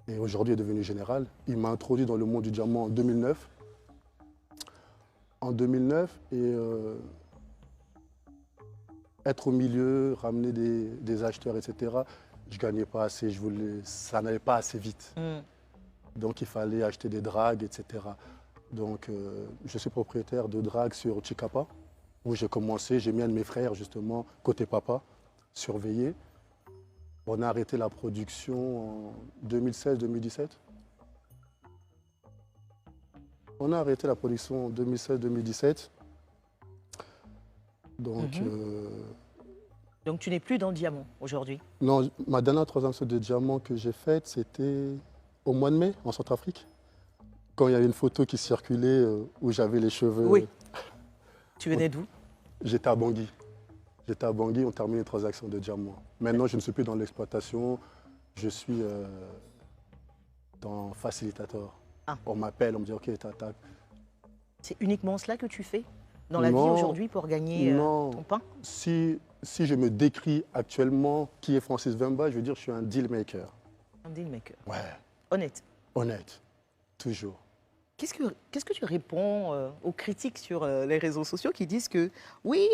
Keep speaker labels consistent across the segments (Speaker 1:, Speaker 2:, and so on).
Speaker 1: et aujourd'hui est devenu général. Il m'a introduit dans le monde du diamant en 2009. En 2009, et être au milieu, ramener des acheteurs, etc., je ne gagnais pas assez, ça n'allait pas assez vite. Donc il fallait acheter des dragues, etc. Donc je suis propriétaire de dragues sur Chicapa, où j'ai commencé, j'ai mis un de mes frères justement, côté papa, surveiller. On a arrêté la production en 2016-2017. On a arrêté la production en 2016-2017. Donc,
Speaker 2: Donc tu n'es plus dans le diamant aujourd'hui?
Speaker 1: non, ma dernière transaction de diamant que j'ai faite, c'était au mois de mai, en Centrafrique. Quand il y avait une photo qui circulait où j'avais les cheveux.
Speaker 2: Oui. Tu venais d'où?
Speaker 1: J'étais à Bangui. J'étais à Bangui, on terminait les transactions de diamant. Maintenant, je ne suis plus dans l'exploitation, je suis dans facilitateur.
Speaker 2: Ah.
Speaker 1: On m'appelle, on me dit OK, tac.
Speaker 2: C'est uniquement cela que tu fais dans la vie
Speaker 1: Non,
Speaker 2: aujourd'hui pour gagner
Speaker 1: non.
Speaker 2: ton pain?
Speaker 1: Si je me décris actuellement qui est Francis Vemba, je veux dire que je suis un deal maker.
Speaker 2: Un deal maker.
Speaker 1: Ouais,
Speaker 2: Honnête.
Speaker 1: honnête, toujours.
Speaker 2: Qu'est-ce que tu réponds aux critiques sur les réseaux sociaux qui disent que oui,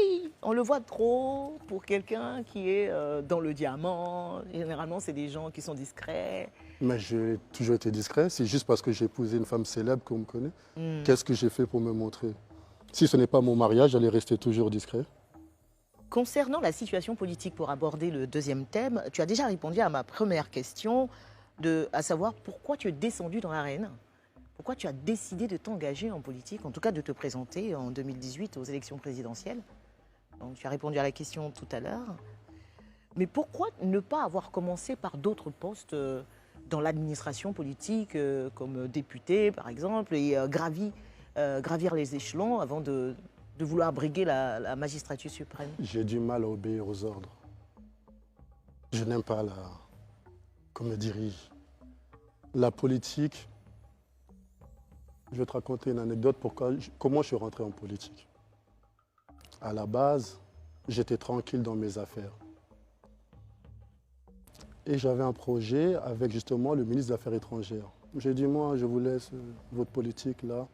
Speaker 2: on le voit trop pour quelqu'un qui est dans le diamant. Généralement, c'est des gens qui sont discrets.
Speaker 1: Mais j'ai toujours été discret. C'est juste parce que j'ai épousé une femme célèbre qu'on me connaît. Qu'est-ce que j'ai fait pour me montrer? Si ce n'est pas mon mariage, j'allais rester toujours discret.
Speaker 2: Concernant la situation politique, pour aborder le deuxième thème, tu as déjà répondu à ma première question, à savoir pourquoi tu es descendu dans l'arène. Pourquoi tu as décidé de t'engager en politique, en tout cas de te présenter en 2018 aux élections présidentielles? Donc, tu as répondu à la question tout à l'heure. Mais pourquoi ne pas avoir commencé par d'autres postes dans l'administration politique, comme député par exemple, et gravir les échelons avant de vouloir briguer la magistrature suprême?
Speaker 1: J'ai du mal à obéir aux ordres. Je n'aime pas qu'on me dirige. La politique, je vais te raconter une anecdote comment je suis rentré en politique. À la base, j'étais tranquille dans mes affaires. Et j'avais un projet avec justement le ministre des Affaires étrangères. J'ai dit, moi, je vous laisse votre politique là.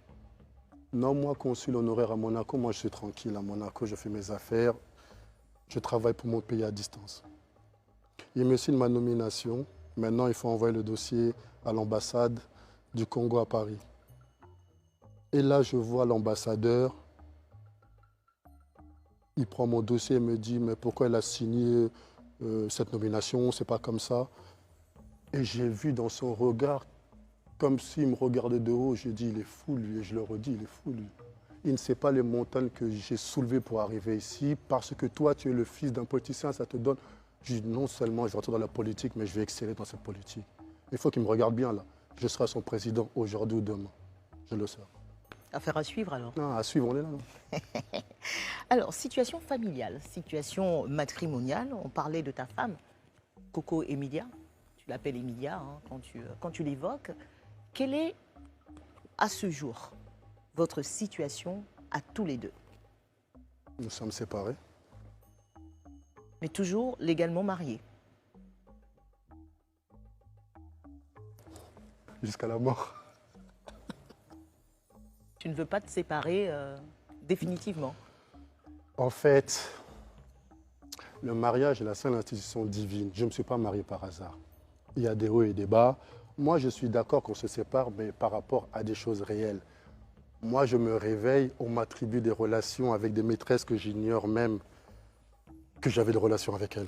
Speaker 1: Non, moi, consul honoraire à Monaco, moi, je suis tranquille à Monaco, je fais mes affaires. Je travaille pour mon pays à distance. Il me signe ma nomination. Maintenant, il faut envoyer le dossier à l'ambassade du Congo à Paris. Et là, je vois l'ambassadeur. Il prend mon dossier et me dit, mais pourquoi il a signé cette nomination? C'est pas comme ça. Et j'ai vu dans son regard, comme s'il me regardait de haut, j'ai dit, il est fou lui. Et je le redis, il est fou lui. Il ne sait pas les montagnes que j'ai soulevées pour arriver ici. Parce que toi, tu es le fils d'un politicien, ça te donne... Je dis, non seulement je vais rentrer dans la politique, mais je vais exceller dans cette politique. Il faut qu'il me regarde bien là. Je serai son président aujourd'hui ou demain. Je le serai.
Speaker 2: Affaire à suivre alors.
Speaker 1: Non, à suivre, on est là. Non.
Speaker 2: Alors, situation familiale, situation matrimoniale, on parlait de ta femme, Coco Emilia, tu l'appelles Emilia hein, quand tu l'évoques. Quelle est, à ce jour, votre situation à tous les deux?
Speaker 1: Nous sommes séparés.
Speaker 2: Mais toujours légalement mariés?
Speaker 1: Jusqu'à la mort.
Speaker 2: Tu ne veux pas te séparer définitivement?
Speaker 1: En fait, le mariage est la seule institution divine. Je ne me suis pas marié par hasard. Il y a des hauts et des bas. Moi, je suis d'accord qu'on se sépare, mais par rapport à des choses réelles. Moi, je me réveille, on m'attribue des relations avec des maîtresses que j'ignore même que j'avais des relations avec elles.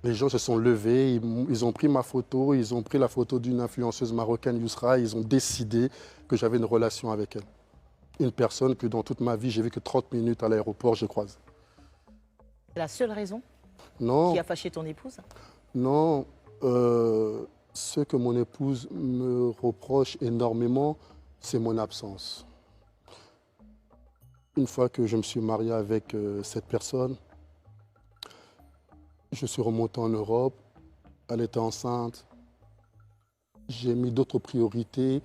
Speaker 1: Les gens se sont levés, ils ont pris ma photo, ils ont pris la photo d'une influenceuse marocaine, Yousra, ils ont décidé que j'avais une relation avec elle. Une personne que dans toute ma vie, j'ai vu que 30 minutes à l'aéroport, je croise.
Speaker 2: C'est la seule raison
Speaker 1: Non,
Speaker 2: qui a fâché ton épouse?
Speaker 1: non. Ce que mon épouse me reproche énormément, c'est mon absence. Une fois que je me suis marié avec cette personne, je suis remonté en Europe, elle était enceinte. J'ai mis d'autres priorités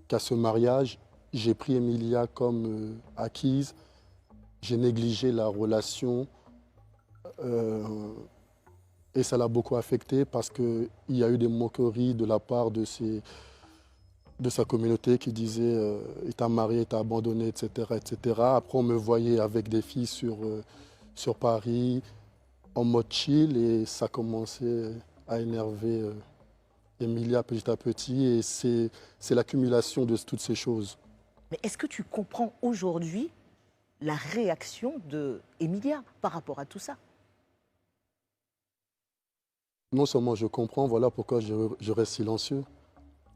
Speaker 1: qu'à ce mariage. J'ai pris Emilia comme acquise. J'ai négligé la relation Et ça l'a beaucoup affecté parce qu'il y a eu des moqueries de la part de sa communauté qui disait il t'a marié, il t'a abandonné, etc., etc. Après, on me voyait avec des filles sur Paris en mode chill et ça commençait à énerver Emilia petit à petit. Et c'est l'accumulation de toutes ces choses.
Speaker 2: Mais est-ce que tu comprends aujourd'hui la réaction de Emilia par rapport à tout ça?
Speaker 1: Non seulement je comprends, voilà pourquoi je reste silencieux.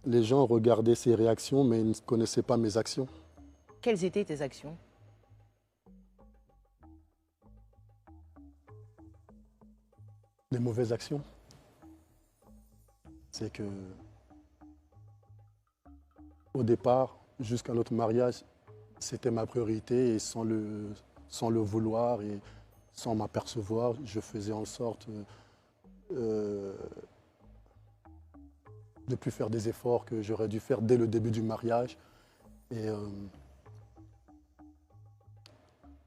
Speaker 1: Les gens regardaient ses réactions, mais ils ne connaissaient pas mes actions.
Speaker 2: Quelles étaient tes actions?
Speaker 1: Les mauvaises actions, c'est que au départ, jusqu'à notre mariage, c'était ma priorité et sans le vouloir et sans m'apercevoir, je faisais en sorte euh, de ne plus faire des efforts que j'aurais dû faire dès le début du mariage. Et,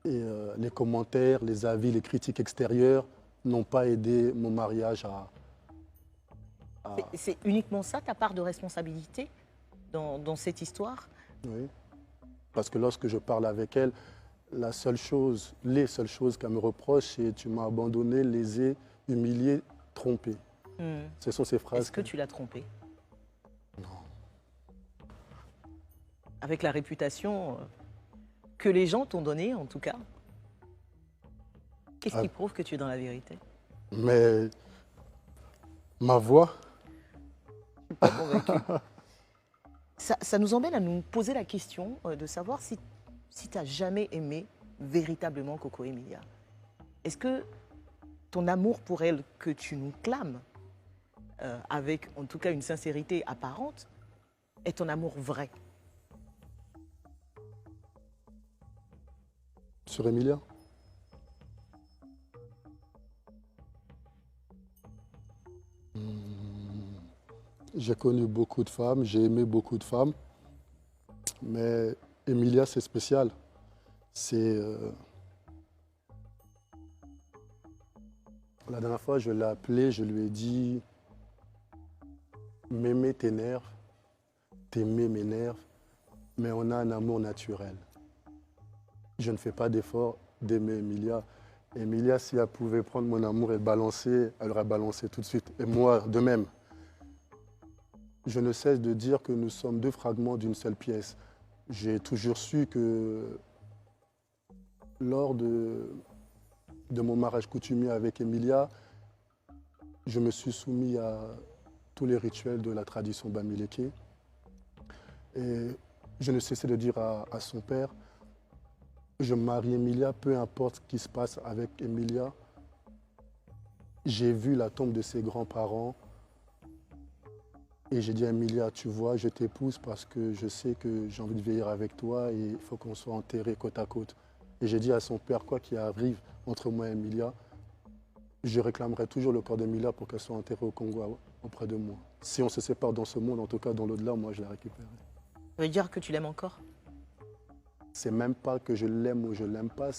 Speaker 1: euh, les commentaires, les avis, les critiques extérieures n'ont pas aidé mon mariage à-
Speaker 2: C'est uniquement ça ta part de responsabilité dans cette histoire?
Speaker 1: oui. Parce que lorsque je parle avec elle, les seules choses qu'elle me reproche, c'est tu m'as abandonné, lésé, humilié, trompé.
Speaker 2: Hmm.
Speaker 1: Ce sont ces phrases.
Speaker 2: Est-ce que tu l'as trompée?
Speaker 1: Non.
Speaker 2: Avec la réputation que les gens t'ont donnée, en tout cas. Qu'est-ce
Speaker 1: Ah.
Speaker 2: qui prouve que tu es dans la vérité?
Speaker 1: Mais ma voix,
Speaker 2: Pas convaincue. Ça nous emmène à nous poser la question de savoir si tu n'as jamais aimé véritablement Coco Emilia. Est-ce que ton amour pour elle que tu nous clames, avec en tout cas une sincérité apparente, est ton amour vrai?
Speaker 1: sur Emilia, j'ai connu beaucoup de femmes, j'ai aimé beaucoup de femmes, mais Emilia, c'est spécial. C'est la dernière fois, je l'ai appelée, je lui ai dit m'aimer t'énerve, t'aimer m'énerve, mais on a un amour naturel. Je ne fais pas d'effort d'aimer Emilia. Emilia, si elle pouvait prendre mon amour et le balancer, elle aurait balancé tout de suite. Et moi, de même. Je ne cesse de dire que nous sommes deux fragments d'une seule pièce. J'ai toujours su que lors de mon mariage coutumier avec Emilia, je me suis soumis à tous les rituels de la tradition Bamileke. Et je ne cessais de dire à son père, je marie Emilia, peu importe ce qui se passe avec Emilia. J'ai vu la tombe de ses grands-parents et j'ai dit à Emilia, tu vois, je t'épouse parce que je sais que j'ai envie de vieillir avec toi et il faut qu'on soit enterrés côte à côte. Et j'ai dit à son père, quoi qu'il arrive entre moi et Emilia, je réclamerai toujours le corps d'Emilia pour qu'elle soit enterrée au Congo auprès de moi. Si on se sépare dans ce monde, en tout cas dans l'au-delà, moi je la récupérerai.
Speaker 2: Ça veut dire que tu l'aimes encore?
Speaker 1: C'est même pas que je l'aime ou je l'aime pas,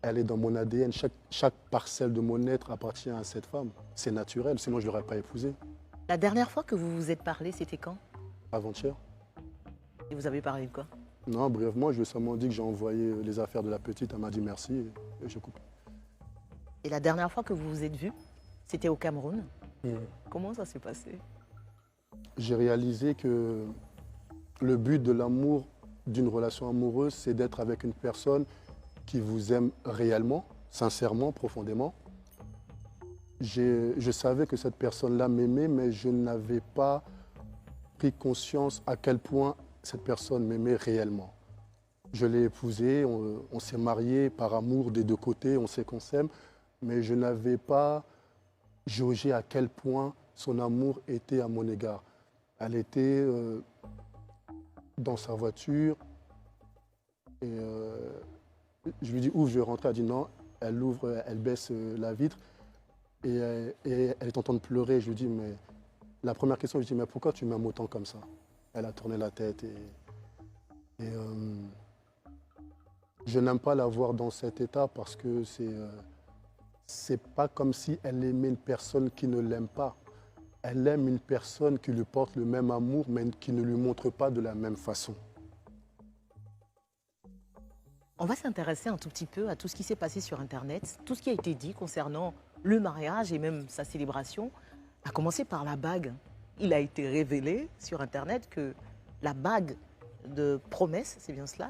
Speaker 1: elle est dans mon ADN. Chaque parcelle de mon être appartient à cette femme. C'est naturel, sinon je ne l'aurais pas épousée.
Speaker 2: La dernière fois que vous vous êtes parlé, c'était quand?
Speaker 1: Avant-hier.
Speaker 2: Et vous avez parlé de quoi?
Speaker 1: Non, brièvement, je lui ai seulement dit que j'ai envoyé les affaires de la petite. Elle m'a dit merci et je coupe.
Speaker 2: Et la dernière fois que vous vous êtes vus, c'était au Cameroun. Comment ça s'est passé?
Speaker 1: J'ai réalisé que le but de l'amour, d'une relation amoureuse, c'est d'être avec une personne qui vous aime réellement, sincèrement, profondément. Je savais que cette personne-là m'aimait, mais je n'avais pas pris conscience à quel point cette personne m'aimait réellement. Je l'ai épousée, on s'est mariés par amour des deux côtés, on sait qu'on s'aime, mais je n'avais pas jaugé à quel point son amour était à mon égard. Elle était dans sa voiture et je lui dis ouvre, je vais rentrer. Elle dit non, elle ouvre, elle baisse la vitre et elle est en train de pleurer. Je lui dis mais la première question, je lui dis mais pourquoi tu m'aimes autant comme ça? Elle a tourné la tête et je n'aime pas la voir dans cet état parce que c'est pas comme si elle aimait une personne qui ne l'aime pas. Elle aime une personne qui lui porte le même amour, mais qui ne lui montre pas de la même façon.
Speaker 2: On va s'intéresser un tout petit peu à tout ce qui s'est passé sur Internet, tout ce qui a été dit concernant le mariage et même sa célébration, à commencer par la bague. Il a été révélé sur Internet que la bague de promesse, c'est bien cela,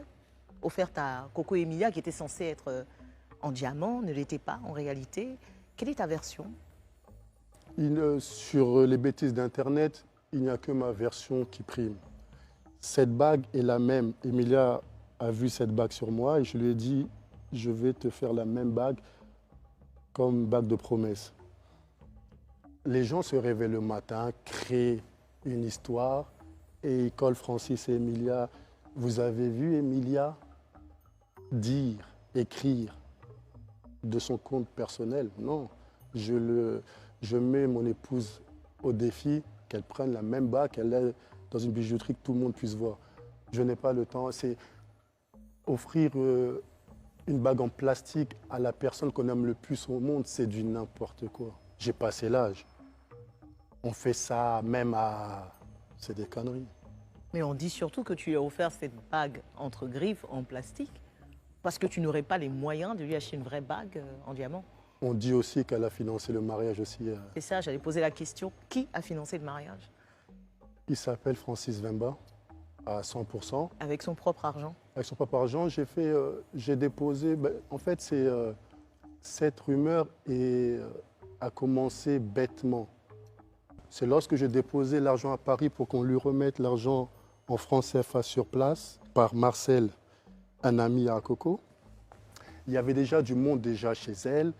Speaker 2: offerte à Coco Emilia, qui était censée être en diamant, ne l'était pas en réalité. Quelle est ta version?
Speaker 1: Sur les bêtises d'Internet, il n'y a que ma version qui prime. Cette bague est la même. Emilia a vu cette bague sur moi et je lui ai dit, je vais te faire la même bague comme bague de promesse. Les gens se réveillent le matin, créent une histoire et ils collent Francis et Emilia. Vous avez vu Emilia dire, écrire de son compte personnel? Non, je mets mon épouse au défi qu'elle prenne la même bague, qu'elle ait dans une bijouterie que tout le monde puisse voir. Je n'ai pas le temps. C'est offrir une bague en plastique à la personne qu'on aime le plus au monde, c'est du n'importe quoi. J'ai passé l'âge. On fait ça même à... C'est des conneries.
Speaker 2: Mais on dit surtout que tu lui as offert cette bague entre griffes en plastique parce que tu n'aurais pas les moyens de lui acheter une vraie bague en diamant.
Speaker 1: On dit aussi qu'elle a financé le mariage aussi.
Speaker 2: C'est ça, j'allais poser la question. Qui a financé le mariage?
Speaker 1: Il s'appelle Francis Vemba, à 100%.
Speaker 2: Avec son propre argent?
Speaker 1: Avec son propre argent, j'ai déposé... en fait, cette rumeur a commencé bêtement. C'est lorsque j'ai déposé l'argent à Paris pour qu'on lui remette l'argent en francs CFA sur place par Marcel, un ami à Coco. Il y avait déjà du monde déjà chez elle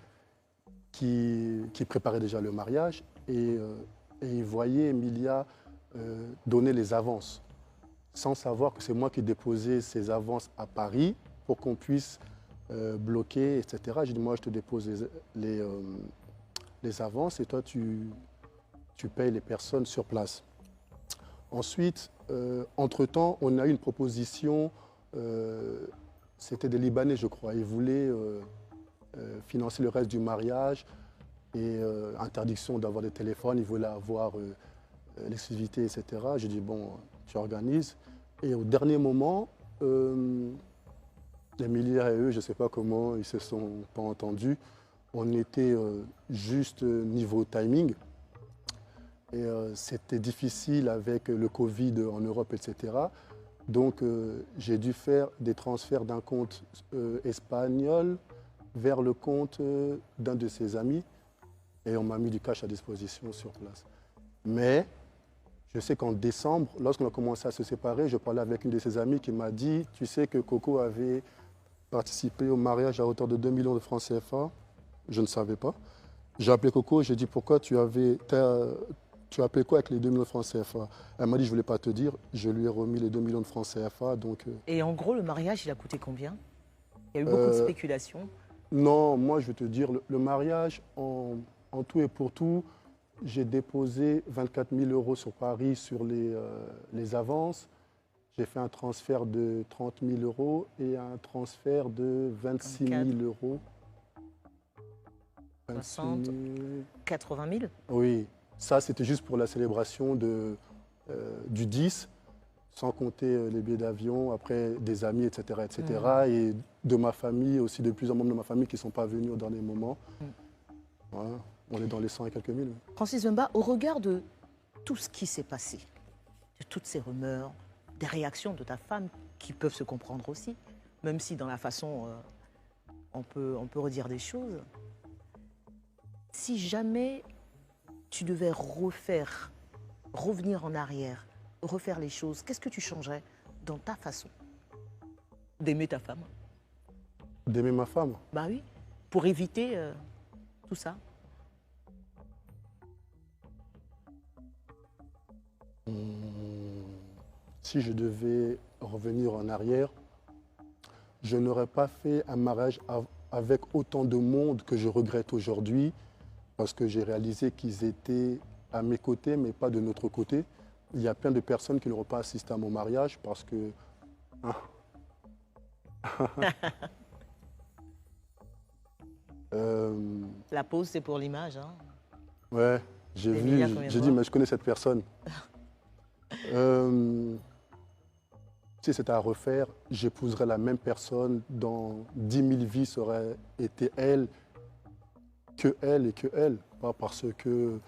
Speaker 1: qui préparait déjà le mariage et il voyait Emilia donner les avances sans savoir que c'est moi qui déposais ces avances à Paris pour qu'on puisse bloquer, etc. J'ai dit, moi, je te dépose les avances et toi, tu payes les personnes sur place. Ensuite, entre-temps, on a eu une proposition, c'était des Libanais, je crois. Ils voulaient financer le reste du mariage et interdiction d'avoir des téléphones. Ils voulaient avoir l'exclusivité, etc. J'ai dit, bon, tu organises. Et au dernier moment, Emilia et eux, je ne sais pas comment, ils ne se sont pas entendus. On était juste niveau timing. Et c'était difficile avec le Covid en Europe, etc. Donc j'ai dû faire des transferts d'un compte espagnol vers le compte d'un de ses amis. Et on m'a mis du cash à disposition sur place. Mais je sais qu'en décembre, lorsqu'on a commencé à se séparer, je parlais avec une de ses amies qui m'a dit, tu sais que Coco avait participé au mariage à hauteur de 2 millions de francs CFA. Je ne savais pas. J'ai appelé Coco, j'ai dit, pourquoi tu as appelé quoi avec les 2 millions de francs CFA? Elle m'a dit, je ne voulais pas te dire. Je lui ai remis les 2 millions de francs CFA. Donc,
Speaker 2: Et en gros, le mariage, il a coûté combien? Il y a eu beaucoup de spéculations.
Speaker 1: Non, moi, je vais te dire, le mariage, en tout et pour tout, j'ai déposé 24 000 € sur Paris sur les avances. J'ai fait un transfert de 30 000 € et un transfert de 26 000 €.
Speaker 2: 60, 80 000?
Speaker 1: Oui, ça c'était juste pour la célébration du 10, sans compter les billets d'avion, après des amis, etc. etc. Et de ma famille, aussi de plusieurs membres de ma famille qui ne sont pas venus au dernier moment. Voilà, on est dans les 100 et quelques mille.
Speaker 2: Francis Vemba, au regard de tout ce qui s'est passé, de toutes ces rumeurs, des réactions de ta femme qui peuvent se comprendre aussi, même si dans la façon on peut redire des choses, si jamais tu devais revenir en arrière, refaire les choses, qu'est-ce que tu changerais dans ta façon d'aimer ta femme?
Speaker 1: D'aimer ma femme?
Speaker 2: Bah oui, pour éviter tout ça.
Speaker 1: Si je devais revenir en arrière, je n'aurais pas fait un mariage avec autant de monde que je regrette aujourd'hui, parce que j'ai réalisé qu'ils étaient à mes côtés, mais pas de notre côté. Il y a plein de personnes qui n'auront pas assisté à mon mariage parce que...
Speaker 2: La pause, c'est pour l'image. Hein.
Speaker 1: Ouais, j'ai vu,
Speaker 2: Emilia, combien de
Speaker 1: j'ai dit,
Speaker 2: fois?
Speaker 1: mais je connais cette personne. Si c'était à refaire, j'épouserais la même personne dans 10 000 vies, ça aurait été elle, que elle et que elle. Pas parce que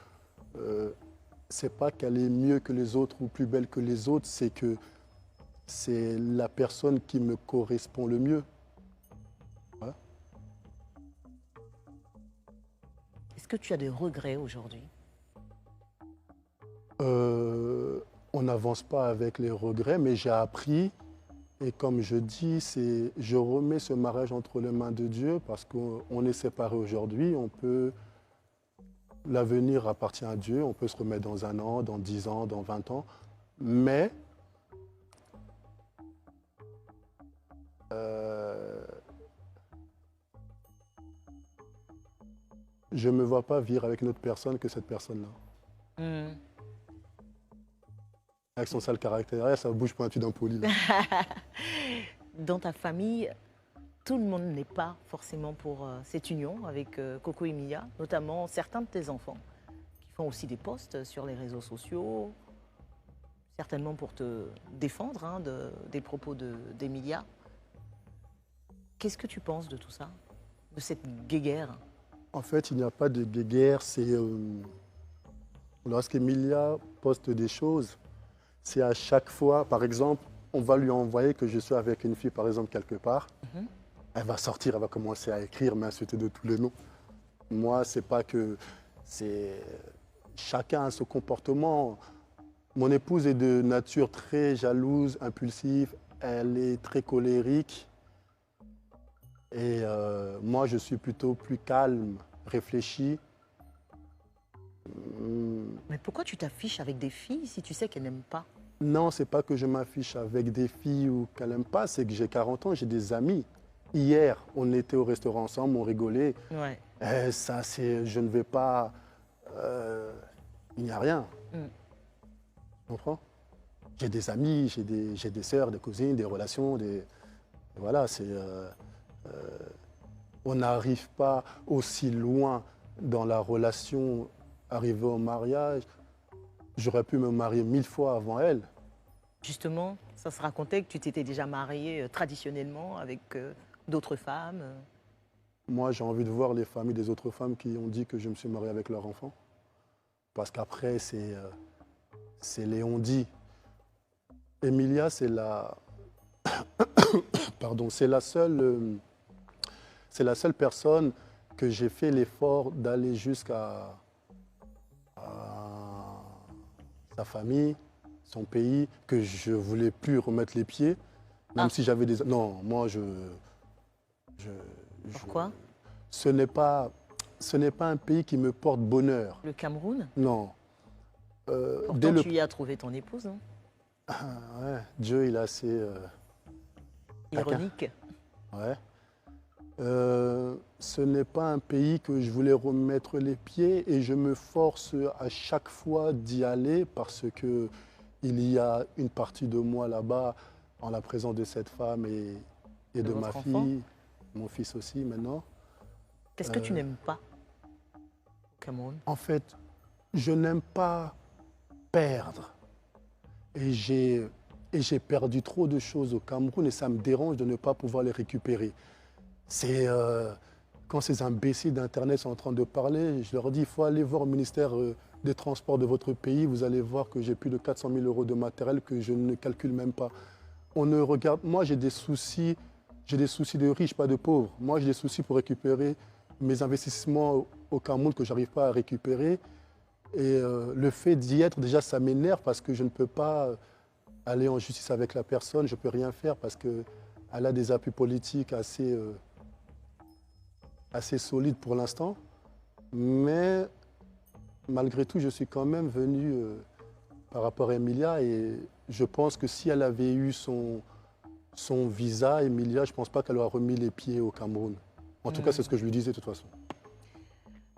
Speaker 1: c'est pas qu'elle est mieux que les autres ou plus belle que les autres, c'est que c'est la personne qui me correspond le mieux. Voilà.
Speaker 2: Est-ce que tu as des regrets aujourd'hui?
Speaker 1: On n'avance pas avec les regrets, mais j'ai appris. Et comme je dis, je remets ce mariage entre les mains de Dieu parce qu'on est séparés aujourd'hui. L'avenir appartient à Dieu. On peut se remettre dans 1 an, dans 10 ans, dans 20 ans. Mais je ne me vois pas vivre avec une autre personne que cette personne-là.
Speaker 2: Hmm.
Speaker 1: Avec son sale caractère, ça bouge pointu d'un poli. Là.
Speaker 2: Dans ta famille, tout le monde n'est pas forcément pour cette union avec Coco et Mia, notamment certains de tes enfants qui font aussi des posts sur les réseaux sociaux, certainement pour te défendre hein, des propos d'Emilia. Qu'est-ce que tu penses de tout ça, de cette guéguerre?
Speaker 1: En fait, il n'y a pas de guéguerre. Lorsqu'Emilia poste des choses, c'est à chaque fois, par exemple, on va lui envoyer que je suis avec une fille, par exemple, quelque part. Elle va sortir, elle va commencer à écrire, m'insulter de tous les noms. Moi, c'est pas que... Chacun a son comportement. Mon épouse est de nature très jalouse, impulsive. Elle est très colérique. Et moi, je suis plutôt plus calme, réfléchi.
Speaker 2: Mais pourquoi tu t'affiches avec des filles si tu sais qu'elles n'aiment pas?
Speaker 1: Non, c'est pas que je m'affiche avec des filles ou qu'elle n'aime pas, c'est que j'ai 40 ans, j'ai des amis. Hier, on était au restaurant ensemble, on rigolait.
Speaker 2: Ouais.
Speaker 1: Ça, je ne vais pas... il n'y a rien. Tu comprends? J'ai des amis, j'ai des sœurs, des cousines, des relations, voilà, on n'arrive pas aussi loin dans la relation, arrivé au mariage. J'aurais pu me marier 1000 fois avant elle.
Speaker 2: Justement, ça se racontait que tu t'étais déjà marié traditionnellement avec d'autres femmes.
Speaker 1: Moi, j'ai envie de voir les familles des autres femmes qui ont dit que je me suis marié avec leur enfant. Parce qu'après, c'est les on-dit. Emilia, c'est pardon, c'est la seule personne que j'ai fait l'effort d'aller jusqu'à sa famille, son pays, que je ne voulais plus remettre les pieds, même si j'avais des... Non, moi,
Speaker 2: Pourquoi?
Speaker 1: Ce n'est pas un pays qui me porte bonheur.
Speaker 2: Le Cameroun?
Speaker 1: Non.
Speaker 2: Pourtant, tu y as trouvé ton épouse, non?
Speaker 1: Ouais, Dieu, il est assez...
Speaker 2: Ironique.
Speaker 1: Ouais. Ce n'est pas un pays que je voulais remettre les pieds et je me force à chaque fois d'y aller parce que il y a une partie de moi là-bas en la présence de cette femme et de ma
Speaker 2: votre
Speaker 1: fille,
Speaker 2: enfant?
Speaker 1: mon fils aussi maintenant.
Speaker 2: Qu'est-ce que tu n'aimes pas au Cameroun?
Speaker 1: En fait, je n'aime pas perdre. Et j'ai perdu trop de choses au Cameroun et ça me dérange de ne pas pouvoir les récupérer. C'est quand ces imbéciles d'Internet sont en train de parler, je leur dis il faut aller voir au ministère des Transports de votre pays. Vous allez voir que j'ai plus de 400 000 euros de matériel que je ne calcule même pas. On ne regarde. Moi, j'ai des soucis de riches, pas de pauvres. Moi, j'ai des soucis pour récupérer mes investissements au Cameroun que je n'arrive pas à récupérer. Et le fait d'y être, déjà, ça m'énerve parce que je ne peux pas aller en justice avec la personne. Je ne peux rien faire parce qu'elle a des appuis politiques assez solides pour l'instant. Mais malgré tout, je suis quand même venu par rapport à Emilia. Et je pense que si elle avait eu son visa, Emilia, je ne pense pas qu'elle aurait remis les pieds au Cameroun. En tout cas, c'est ce que je lui disais de toute façon.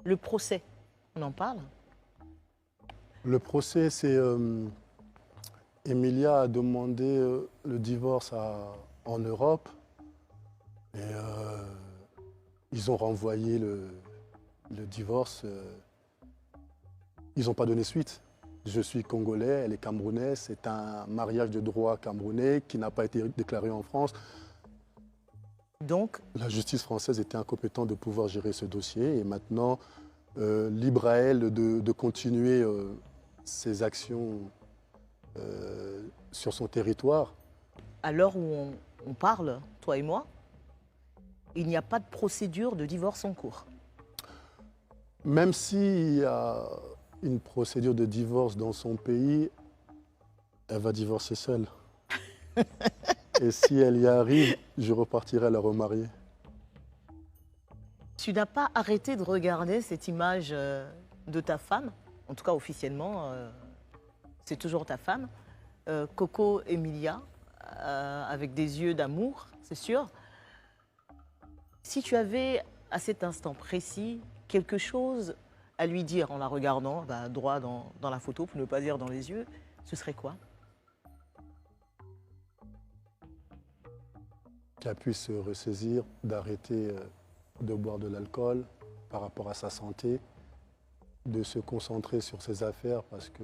Speaker 2: Le procès, on en parle?
Speaker 1: Le procès, c'est... Emilia a demandé le divorce en Europe. Et Ils ont renvoyé le divorce. Ils n'ont pas donné suite. Je suis congolais, elle est camerounaise. C'est un mariage de droit camerounais qui n'a pas été déclaré en France.
Speaker 2: Donc,
Speaker 1: La justice française était incompétente de pouvoir gérer ce dossier. Et maintenant, libre à elle de continuer ses actions sur son territoire.
Speaker 2: à l'heure où on parle, toi et moi, il n'y a pas de procédure de divorce en cours.
Speaker 1: Même s'il y a une procédure de divorce dans son pays, elle va divorcer seule. Et si elle y arrive, je repartirai la remarier.
Speaker 2: Tu n'as pas arrêté de regarder cette image de ta femme, en tout cas officiellement, c'est toujours ta femme, Coco Emilia, avec des yeux d'amour, c'est sûr. Si tu avais à cet instant précis quelque chose à lui dire en la regardant, droit dans la photo, pour ne pas dire dans les yeux, ce serait quoi?
Speaker 1: Qu'elle puisse se ressaisir, d'arrêter de boire de l'alcool par rapport à sa santé, de se concentrer sur ses affaires parce que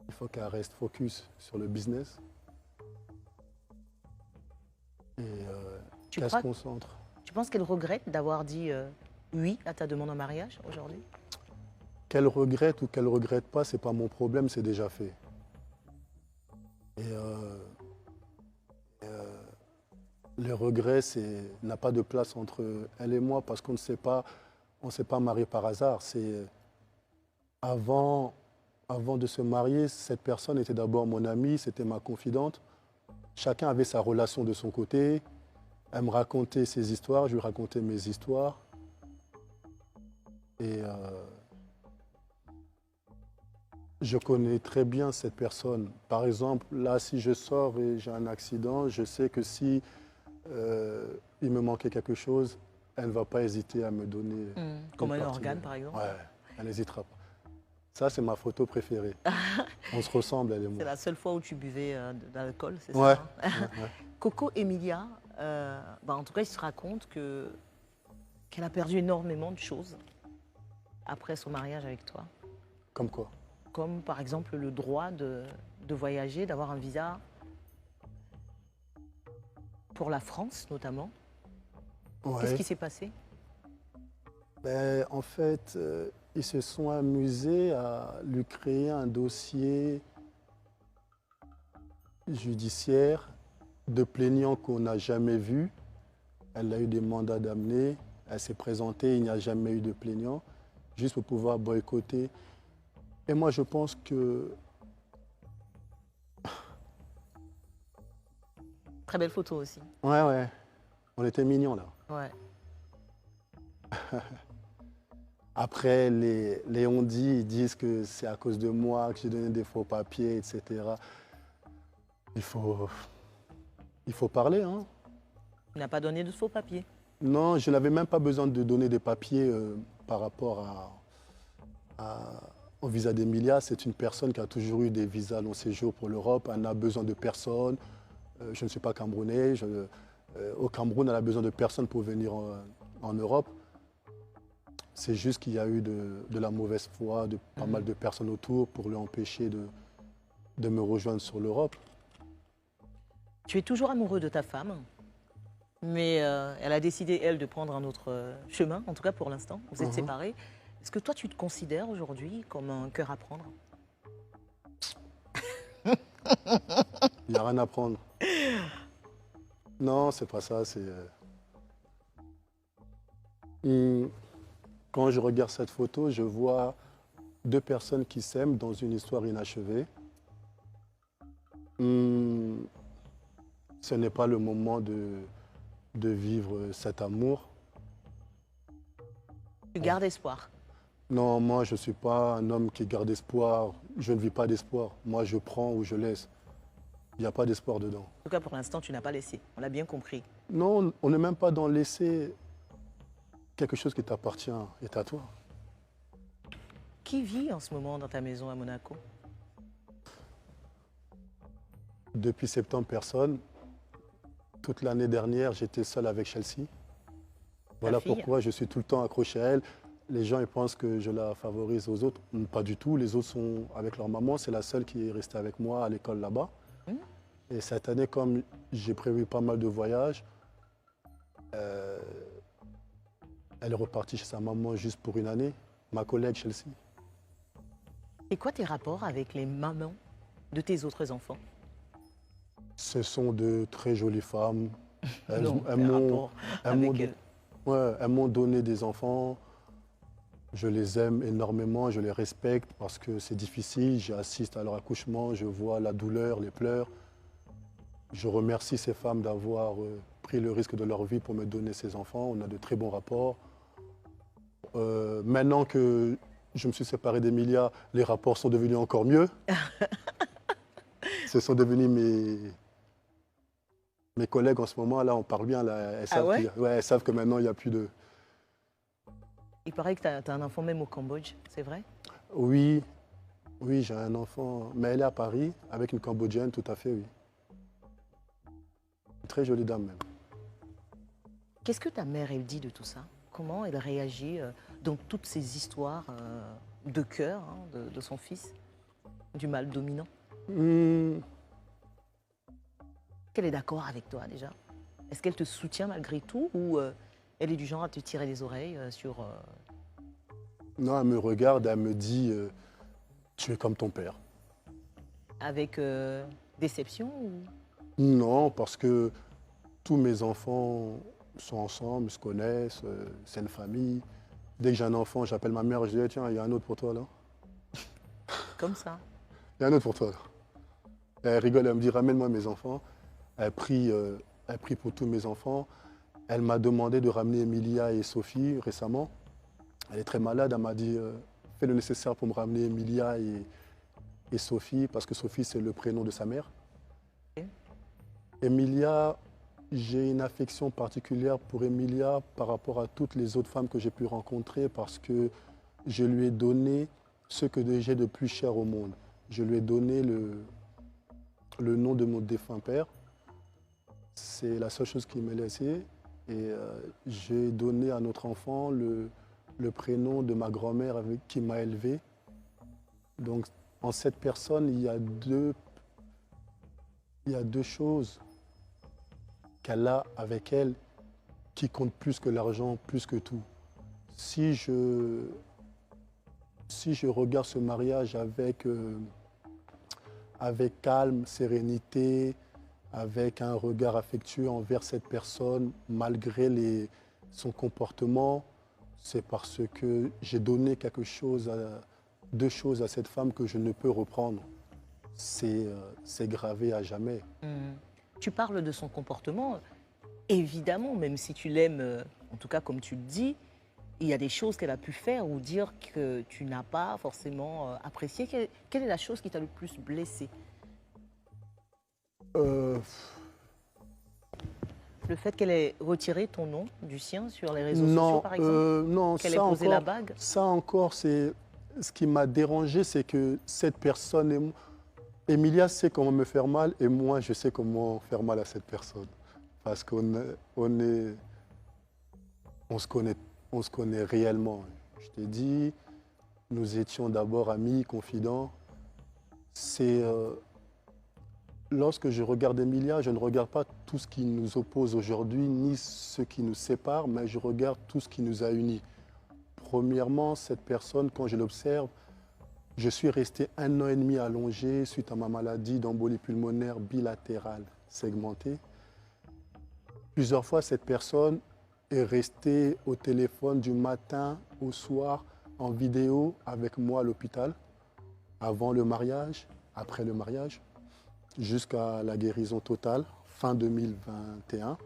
Speaker 1: il faut qu'elle reste focus sur le business et qu'elle se concentre.
Speaker 2: Tu penses qu'elle regrette d'avoir dit oui à ta demande en mariage aujourd'hui?
Speaker 1: Qu'elle regrette ou qu'elle ne regrette pas, ce n'est pas mon problème, c'est déjà fait. Et le regret n'a pas de place entre elle et moi parce qu'on ne s'est pas marié par hasard. Avant de se marier, cette personne était d'abord mon amie, c'était ma confidente. Chacun avait sa relation de son côté. Elle me racontait ses histoires, je lui racontais mes histoires. Et je connais très bien cette personne. Par exemple, là, si je sors et j'ai un accident, je sais que si il me manquait quelque chose, elle ne va pas hésiter à me donner.
Speaker 2: Comme un organe, par exemple?
Speaker 1: Ouais, elle n'hésitera pas. Ça, c'est ma photo préférée. On se ressemble, elle et moi.
Speaker 2: C'est la seule fois où tu buvais de l'alcool, c'est
Speaker 1: ouais.
Speaker 2: ça, hein? Ouais. Coco Emilia, en tout cas, il se raconte qu'elle a perdu énormément de choses après son mariage avec toi.
Speaker 1: Comme quoi?
Speaker 2: Comme par exemple le droit de voyager, d'avoir un visa pour la France notamment.
Speaker 1: Ouais.
Speaker 2: Qu'est-ce qui s'est passé?
Speaker 1: En fait, ils se sont amusés à lui créer un dossier judiciaire de plaignants qu'on n'a jamais vu. Elle a eu des mandats d'amener, elle s'est présentée, il n'y a jamais eu de plaignant, juste pour pouvoir boycotter. Et moi, je pense que...
Speaker 2: Très belle photo aussi.
Speaker 1: Ouais. On était mignons, là.
Speaker 2: Ouais.
Speaker 1: Après, les on-dit, ils disent que c'est à cause de moi que j'ai donné des faux papiers, etc. Il faut parler, hein.
Speaker 2: Tu n'as pas donné de faux papiers?
Speaker 1: Non, je n'avais même pas besoin de donner des papiers par rapport au visa d'Emilia. C'est une personne qui a toujours eu des visas long séjour pour l'Europe. Elle n'a besoin de personne. Je ne suis pas camerounais. Au Cameroun, elle a besoin de personne pour venir en Europe. C'est juste qu'il y a eu de la mauvaise foi de pas mal de personnes autour pour l'empêcher de me rejoindre sur l'Europe.
Speaker 2: Tu es toujours amoureux de ta femme, mais elle a décidé, elle, de prendre un autre chemin, en tout cas pour l'instant. Vous êtes séparés. Est-ce que toi, tu te considères aujourd'hui comme un cœur à prendre?
Speaker 1: Il n'y a rien à prendre. Non, c'est pas ça. Quand je regarde cette photo, je vois deux personnes qui s'aiment dans une histoire inachevée. Ce n'est pas le moment de vivre cet amour.
Speaker 2: Tu gardes espoir?
Speaker 1: Non, moi, je ne suis pas un homme qui garde espoir. Je ne vis pas d'espoir. Moi, je prends ou je laisse. Il n'y a pas d'espoir dedans.
Speaker 2: En tout cas, pour l'instant, tu n'as pas laissé. On l'a bien compris.
Speaker 1: Non, on n'est même pas dans laisser. Quelque chose qui t'appartient est à toi.
Speaker 2: Qui vit en ce moment dans ta maison à Monaco?
Speaker 1: Depuis septembre, personne. Toute l'année dernière, j'étais seul avec Chelsea. Voilà
Speaker 2: fille.
Speaker 1: pourquoi je suis tout le temps accroché à elle. Les gens ils pensent que je la favorise aux autres. Pas du tout. Les autres sont avec leur maman. C'est la seule qui est restée avec moi à l'école là-bas.
Speaker 2: Hmm.
Speaker 1: Et cette année, comme j'ai prévu pas mal de voyages, euh, elle est repartie chez sa maman juste pour une année. Ma collègue Chelsea.
Speaker 2: Et quoi tes rapports avec les mamans de tes autres enfants?
Speaker 1: Ce sont de très jolies femmes.
Speaker 2: Non,
Speaker 1: Elles
Speaker 2: tes
Speaker 1: m'ont
Speaker 2: rapports
Speaker 1: elles m'ont
Speaker 2: avec
Speaker 1: don-
Speaker 2: elles.
Speaker 1: ouais, elles m'ont donné des enfants. Je les aime énormément, je les respecte parce que c'est difficile. J'assiste à leur accouchement, je vois la douleur, les pleurs. Je remercie ces femmes d'avoir pris le risque de leur vie pour me donner ces enfants. On a de très bons rapports. Maintenant que je me suis séparé d'Emilia, les rapports sont devenus encore mieux. Ce sont devenus mes collègues en ce moment. Là, on parle bien. Là,
Speaker 2: Ah ouais?
Speaker 1: elles savent que maintenant, il n'y a plus de...
Speaker 2: Il paraît que tu as un enfant même au Cambodge, c'est vrai?
Speaker 1: Oui, oui, j'ai un enfant, mais elle est à Paris avec une Cambodgienne, tout à fait, oui. Une très jolie dame même.
Speaker 2: Qu'est-ce que ta mère, elle dit de tout ça? Comment elle réagit dans toutes ces histoires de cœur de son fils, du mâle dominant?
Speaker 1: Hmm,
Speaker 2: Qu'elle est d'accord avec toi déjà? Est-ce qu'elle te soutient malgré tout ou elle est du genre à te tirer les oreilles sur...
Speaker 1: non, elle me regarde, elle me dit tu es comme ton père.
Speaker 2: avec déception ou...
Speaker 1: Non, parce que tous mes enfants sont ensemble, se connaissent, c'est une famille. Dès que j'ai un enfant, j'appelle ma mère, je dis eh, tiens, il y a un autre pour toi là.
Speaker 2: Comme ça?
Speaker 1: Il y a un autre pour toi là. Elle rigole, elle me dit ramène-moi mes enfants. Elle prie pour tous mes enfants. Elle m'a demandé de ramener Emilia et Sophie récemment. Elle est très malade, elle m'a dit fais le nécessaire pour me ramener Emilia et Sophie, parce que Sophie c'est le prénom de sa mère.
Speaker 2: Ok.
Speaker 1: Emilia, j'ai une affection particulière pour Emilia par rapport à toutes les autres femmes que j'ai pu rencontrer parce que je lui ai donné ce que j'ai de plus cher au monde. Je lui ai donné le nom de mon défunt père. C'est la seule chose qui m'est laissée. Et j'ai donné à notre enfant le prénom de ma grand-mère qui m'a élevé. Donc en cette personne, il y a deux choses qu'elle a avec elle qui comptent plus que l'argent, plus que tout. Si je regarde ce mariage avec calme, sérénité, avec un regard affectueux envers cette personne, malgré son comportement, c'est parce que j'ai donné deux choses à cette femme que je ne peux reprendre. C'est gravé à jamais.
Speaker 2: Hmm. Tu parles de son comportement, évidemment, même si tu l'aimes, en tout cas comme tu le dis, il y a des choses qu'elle a pu faire ou dire que tu n'as pas forcément apprécié. Quelle est la chose qui t'a le plus blessé?
Speaker 1: Euh,
Speaker 2: Le fait qu'elle ait retiré ton nom du sien sur les réseaux sociaux, par exemple?
Speaker 1: non,
Speaker 2: Qu'elle ait posé la bague?
Speaker 1: ça encore, c'est ce qui m'a dérangé, c'est que cette personne, Emilia sait comment me faire mal et moi, je sais comment faire mal à cette personne. Parce on se connaît réellement. Je t'ai dit, nous étions d'abord amis, confidents. C'est lorsque je regarde Emilia, je ne regarde pas tout ce qui nous oppose aujourd'hui, ni ce qui nous sépare, mais je regarde tout ce qui nous a unis. Premièrement, cette personne, quand je l'observe, je suis resté 1 an et demi allongé suite à ma maladie d'embolie pulmonaire bilatérale segmentée. Plusieurs fois, cette personne est restée au téléphone du matin au soir en vidéo avec moi à l'hôpital, avant le mariage, après le mariage, jusqu'à la guérison totale, fin 2021.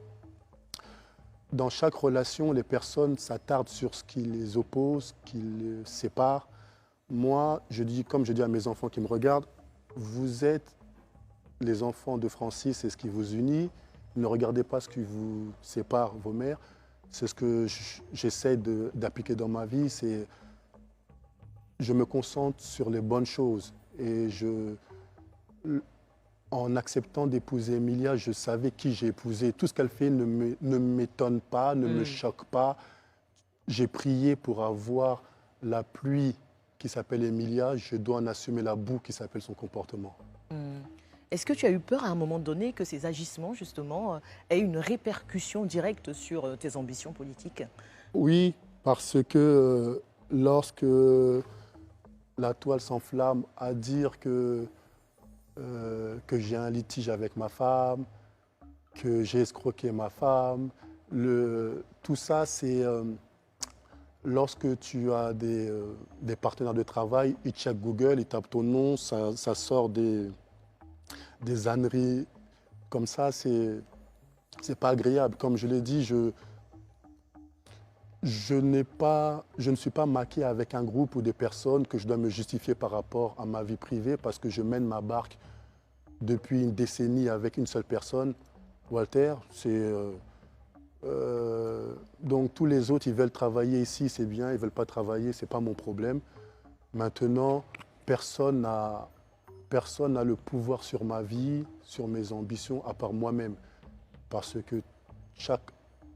Speaker 1: Dans chaque relation, les personnes s'attardent sur ce qui les oppose, qui les sépare. Moi, comme je dis à mes enfants qui me regardent, vous êtes les enfants de Francis, c'est ce qui vous unit. Ne regardez pas ce qui vous sépare, vos mères. C'est ce que j'essaie d'appliquer dans ma vie. C'est je me concentre sur les bonnes choses et en acceptant d'épouser Emilia, je savais qui j'ai épousé. Tout ce qu'elle fait ne m'étonne pas, ne me choque pas. J'ai prié pour avoir la pluie qui s'appelle Emilia. Je dois en assumer la boue qui s'appelle son comportement.
Speaker 2: Est-ce que tu as eu peur à un moment donné que ces agissements, justement, aient une répercussion directe sur tes ambitions politiques?
Speaker 1: Oui, parce que lorsque la toile s'enflamme à dire que j'ai un litige avec ma femme, que j'ai escroqué ma femme, tout ça, c'est lorsque tu as des partenaires de travail, ils checkent Google, ils tapent ton nom, ça sort des âneries comme ça, c'est pas agréable. Comme je l'ai dit, je ne suis pas maqué avec un groupe ou des personnes que je dois me justifier par rapport à ma vie privée parce que je mène ma barque depuis une décennie avec une seule personne, Walter. Donc tous les autres, ils veulent travailler ici, c'est bien, ils ne veulent pas travailler, ce n'est pas mon problème. Maintenant, personne n'a le pouvoir sur ma vie, sur mes ambitions, à part moi-même. Parce que chaque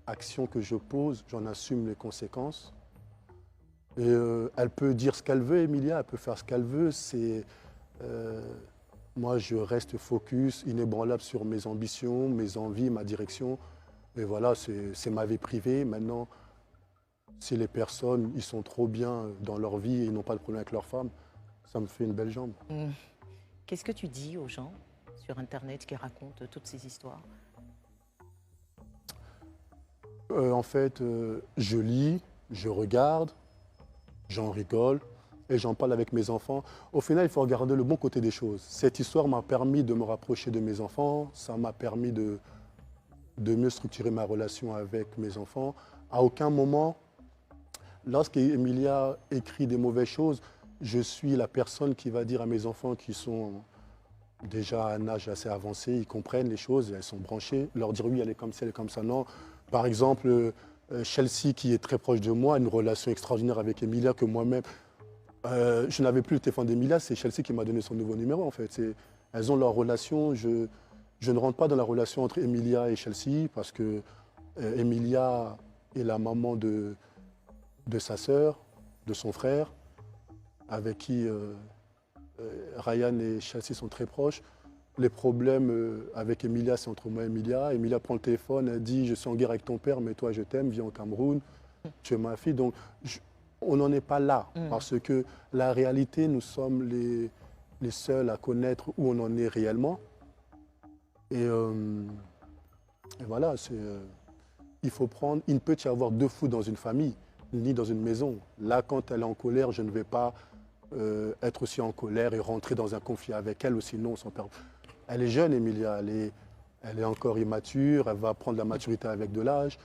Speaker 1: action que je pose, j'en assume les conséquences. Et elle peut dire ce qu'elle veut, Emilia, elle peut faire ce qu'elle veut. Moi, je reste focus, inébranlable sur mes ambitions, mes envies, ma direction. Et voilà, c'est ma vie privée. Maintenant, si les personnes, ils sont trop bien dans leur vie et ils n'ont pas de problème avec leur femme, ça me fait une belle jambe.
Speaker 2: Qu'est-ce que tu dis aux gens sur Internet qui racontent toutes ces histoires?
Speaker 1: En fait, je lis, je regarde, j'en rigole et j'en parle avec mes enfants. Au final, il faut regarder le bon côté des choses. Cette histoire m'a permis de me rapprocher de mes enfants, ça m'a permis de mieux structurer ma relation avec mes enfants. À aucun moment, lorsqu'Emilia écrit des mauvaises choses, je suis la personne qui va dire à mes enfants qui sont déjà à un âge assez avancé, ils comprennent les choses, elles sont branchées, leur dire oui, elle est comme ça, elle est comme ça, non. Par exemple, Chelsea, qui est très proche de moi, a une relation extraordinaire avec Emilia que moi-même, je n'avais plus le téléphone d'Emilia, c'est Chelsea qui m'a donné son nouveau numéro en fait. Elles ont leur relation, je ne rentre pas dans la relation entre Emilia et Chelsea parce que Emilia est la maman de sa sœur, de son frère, avec qui Ryan et Chelsea sont très proches. Les problèmes avec Emilia, c'est entre moi et Emilia. Emilia prend le téléphone, elle dit « Je suis en guerre avec ton père, mais toi, je t'aime, viens au Cameroun, tu es ma fille. » Donc, on n'en est pas là, parce que la réalité, nous sommes les seuls à connaître où on en est réellement. Et voilà, il faut prendre... Il ne peut y avoir deux fous dans une famille, ni dans une maison. Là, quand elle est en colère, je ne vais pas être aussi en colère et rentrer dans un conflit avec elle, ou sinon, son père... Elle est jeune, Emilia, elle est encore immature, elle va prendre la maturité avec de l'âge.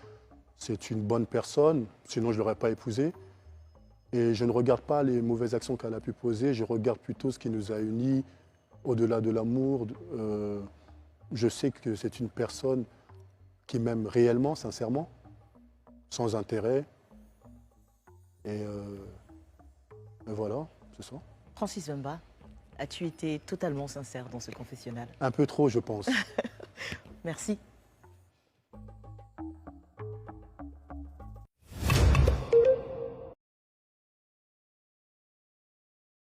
Speaker 1: C'est une bonne personne, sinon je ne l'aurais pas épousée. Et je ne regarde pas les mauvaises actions qu'elle a pu poser, je regarde plutôt ce qui nous a unis, au-delà de l'amour. Je sais que c'est une personne qui m'aime réellement, sincèrement, sans intérêt. Et voilà, c'est ça.
Speaker 2: Francis Wemba, as-tu été totalement sincère dans ce confessionnal?
Speaker 1: Un peu trop, je pense.
Speaker 2: Merci.